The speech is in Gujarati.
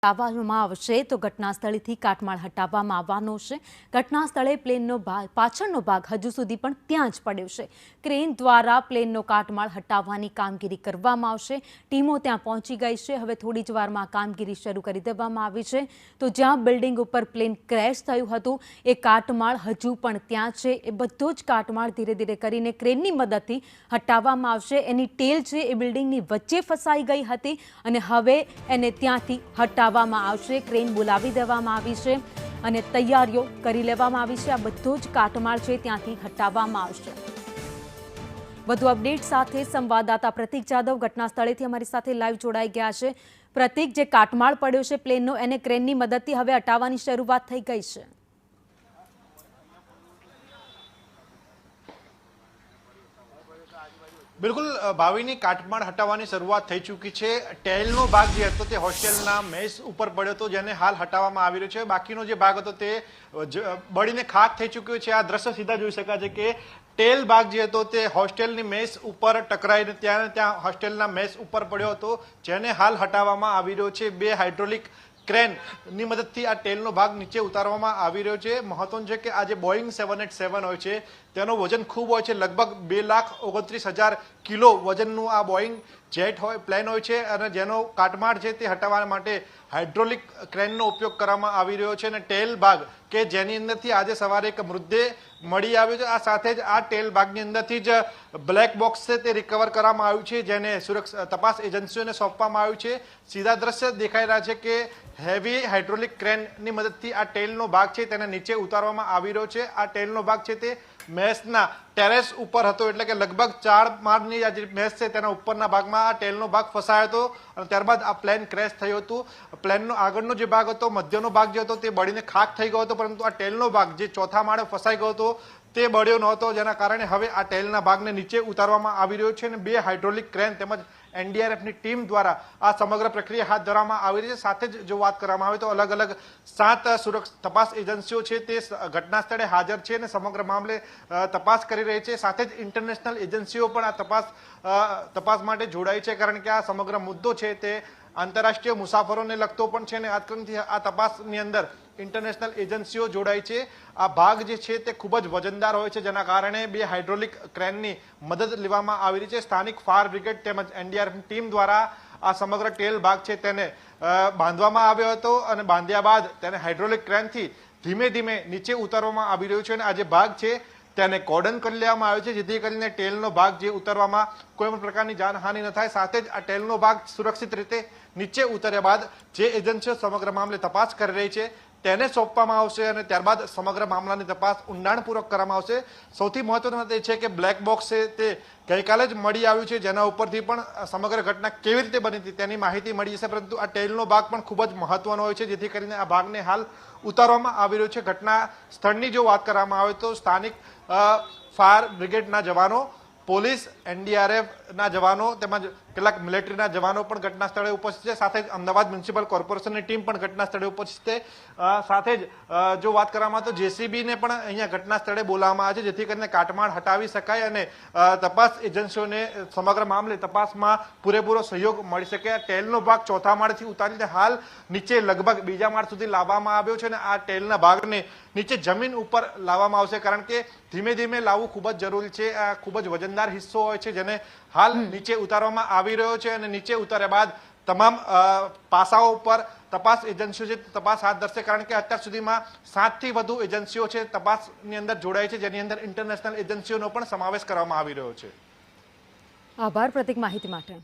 હટાવવામાં આવશે તો ઘટના સ્થળેથી કાટમાળ હટાવવામાં આવવાનો છે। ઘટના સ્થળે પ્લેનનો પાછળનો ભાગ હજુ સુધી પણ ત્યાં જ પડ્યો છે। ક્રેન દ્વારા પ્લેનનો કાટમાળ હટાવવાની કામગીરી કરવામાં આવશે। ટીમો ત્યાં પહોંચી ગઈ છે। હવે થોડી જ વારમાં કામગીરી શરૂ કરી દેવામાં આવી છે। તો જ્યાં બિલ્ડિંગ ઉપર પ્લેન ક્રેશ થયું હતું એ કાટમાળ હજુ પણ ત્યાં છે। એ બધો જ કાટમાળ ધીરે ધીરે કરીને ક્રેનની મદદથી હટાવવામાં આવશે। એની ટેલ છે એ બિલ્ડિંગની વચ્ચે ફસાઈ ગઈ હતી અને હવે એને ત્યાંથી હટાવવામાં આવશે। ક્રેન બોલાવી દેવામાં આવી છે અને તૈયારીઓ કરી લેવામાં આવી છે। આ બધો જ કાટમાળ છે ત્યાંથી હટાવવામાં આવશે। વધુ અપડેટ સાથે સંવાદદાતા પ્રતીક જાદવ ઘટના સ્થળેથી અમારી સાથે લાઈવ જોડાઈ ગયા છે। પ્રતીક, જે કાટમાળ પડ્યો છે પ્લેનનો એને ક્રેનની મદદથી હવે હટાવવાની શરૂઆત થઈ ગઈ છે। બિલકુલ ભાવિની કાટમાળ હટાવવાની શરૂઆત થઈ ચૂકી છે। ટેલનો ભાગ જે હતો તે હોસ્ટેલના મેસ ઉપર પડ્યો હતો, જેને હાલ હટાવવામાં આવી રહ્યો છે। બાકીનો જે ભાગ હતો તે બળીને ખાક થઈ ચૂક્યો છે। આ દ્રશ્ય સીધા જોઈ શકાય છે કે ટેલ ભાગ જે હતો તે હોસ્ટેલની મેસ ઉપર ટકરાઈને ત્યાં હોસ્ટેલના મેસ ઉપર પડ્યો હતો, જેને હાલ હટાવવામાં આવી રહ્યો છે। બે હાઇડ્રોલિક ક્રેનની મદદથી આ ટેલનો ભાગ નીચે ઉતારવામાં આવી રહ્યો છે। મહત્વનું છે કે આ જે બોઈંગ 787 હોય છે તેનો વજન ખૂબ હોય છે, લગભગ 2,29,000 કિલો વજનનું આ બોઈંગ જેટ હોય પ્લેન હોય છે અને જેનો કાટમાળ છે તે હટાવવા માટે હાઇડ્રોલિક ક્રેનનો ઉપયોગ કરવામાં આવી રહ્યો છે। અને ટેલ ભાગ કે જેની અંદરથી આજે સવારે એક મૃતદેહ મળી આવ્યો છે, આ સાથે જ આ ટેલ ભાગની અંદરથી જ બ્લેક બોક્સ છે તે રિકવર કરવામાં આવ્યું છે, જેને તપાસ એજન્સીઓને સોંપવામાં આવ્યું છે। સીધા દ્રશ્ય દેખાઈ રહ્યા છે કે હેવી હાઇડ્રોલિક ક્રેનની મદદથી આ ટેલનો ભાગ છે તેને નીચે ઉતારવામાં આવી રહ્યો છે। આ ટેલનો ભાગ છે તે મેસના ટેરેસ ઉપર હતો, એટલે કે લગભગ 4 માળની આ જે મેસ છે તેના ઉપરના ભાગમાં આ ટેલનો ભાગ ફસાયો હતો અને ત્યારબાદ આ પ્લેન ક્રેશ થયું હતું। પ્લેનનો આગળનો જે ભાગ હતો, મધ્યનો ભાગ જે હતો તે બળીને ખાક થઈ ગયો હતો, પરંતુ આ ટેલનો ભાગ જે ચોથા માળે ફસાઈ ગયો હતો તે બળ્યો નહોતો, જેના કારણે હવે આ ટેલના ભાગને નીચે ઉતારવામાં આવી રહ્યો છે અને બે હાઇડ્રોલિક ક્રેન તેમજ એનડીઆરએફની ટીમ દ્વારા આ સમગ્ર પ્રક્રિયા હાથ ધરવામાં આવી રહી છે। સાથે જ જો વાત કરવામાં આવે તો અલગ અલગ 7 તપાસ એજન્સીઓ છે તે ઘટના સ્થળે હાજર છે અને સમગ્ર મામલે તપાસ કરી રહી છે। સાથે જ ઇન્ટરનેશનલ એજન્સીઓ પણ આ તપાસ માટે જોડાઈ છે, કારણ કે આ સમગ્ર મુદ્દો છે તે આંતરરાષ્ટ્રીય મુસાફરોને લગતો પણ છે અને આ તપાસની અંદર ઇન્ટરનેશનલ એજન્સીઓ જોડાઈ છે। આ ભાગ જે છે તે ખૂબ જ વજનદાર હોય છે, જેના કારણે બે હાઇડ્રોલિક ક્રેનની મદદ લેવામાં આવી રહી છે। સ્થાનિક ફાયર બ્રિગેડ તેમજ એનડીઆરએફ ટીમ દ્વારા આ સમગ્ર ટેલ ભાગ છે તેને બાંધવામાં આવ્યો હતો અને બાંધ્યા બાદ તેને હાઇડ્રોલિક ક્રેનથી ધીમે ધીમે નીચે ઉતારવામાં આવી રહ્યું છે અને આ જે ભાગ છે તેને કોર્ડન કરી લેવામાં આવ્યો છે, જેથી કરીને ટેલનો ભાગ જે ઉતારવામાં કોઈ પણ પ્રકારની જાનહાનિ ન થાય। સાથે જ આ ટેલનો ભાગ સુરક્ષિત રીતે નીચે ઉતર્યા બાદ જે એજન્સીઓ સમગ્ર મામલે તપાસ કરી રહી છે તેને સોંપવામાં આવશે અને ત્યારબાદ સમગ્ર મામલાની તપાસ ઊંડાણપૂર્વક કરવામાં આવશે। સૌથી મહત્વની વાત એ છે કે બ્લેક બોક્સ છે તે ગઈકાલે જ મળી આવ્યું છે, જેના ઉપરથી પણ સમગ્ર ઘટના કેવી રીતે બની હતી તેની માહિતી મળી જશે, પરંતુ આ ટેલનો ભાગ પણ ખૂબ જ મહત્વનો હોય છે, જેથી કરીને આ ભાગને હાલ ઉતારવામાં આવી રહ્યો છે। ઘટના સ્થળની જો વાત કરવામાં આવે તો સ્થાનિક ફાયર બ્રિગેડના જવાનો, પોલીસ, એનડીઆરએફના જવાનો તેમજ કેટલાક મિલિટરીના જવાનો પણ ઘટના સ્થળે ઉપસ્થિત છે। સાથે જ અમદાવાદ મ્યુનિસિપલ કોર્પોરેશનની ટીમ પણ ઘટના સ્થળે ઉપસ્થિત છે। સાથે જ જો વાત કરવામાં આવે તો જેસીબીને પણ અહીંયા ઘટના સ્થળે બોલાવવામાં આવે છે, જેથી કરીને કાટમાળ હટાવી શકાય અને તપાસ એજન્સીઓને સમગ્ર મામલે તપાસમાં પૂરેપૂરો સહયોગ મળી શકે। આ ટેલનો ભાગ ચોથા માળથી ઉતારીને હાલ નીચે લગભગ બીજા માળ સુધી લાવવામાં આવ્યો છે અને આ ટેલના ભાગને નીચે જમીન ઉપર લાવવામાં આવશે, કારણ કે ધીમે ધીમે લાવવું ખૂબ જ જરૂરી છે। આ ખૂબ જ વજનદાર હિસ્સો હોય છે, જેને હાલ નીચે ઉતારવામાં આવી રહ્યો છે અને નીચે ઉતાર્યા બાદ તમામ પાસાઓ પર તપાસ એજન્સીઓ છે તપાસ હાથ ધરશે, કારણ કે અત્યાર સુધીમાં 7થી વધુ એજન્સીઓ છે તપાસની અંદર જોડાઈ છે, જેની અંદર ઇન્ટરનેશનલ એજન્સીઓનો પણ સમાવેશ કરવામાં આવી રહ્યો છે। આભાર પ્રતીક માહિતી માટે।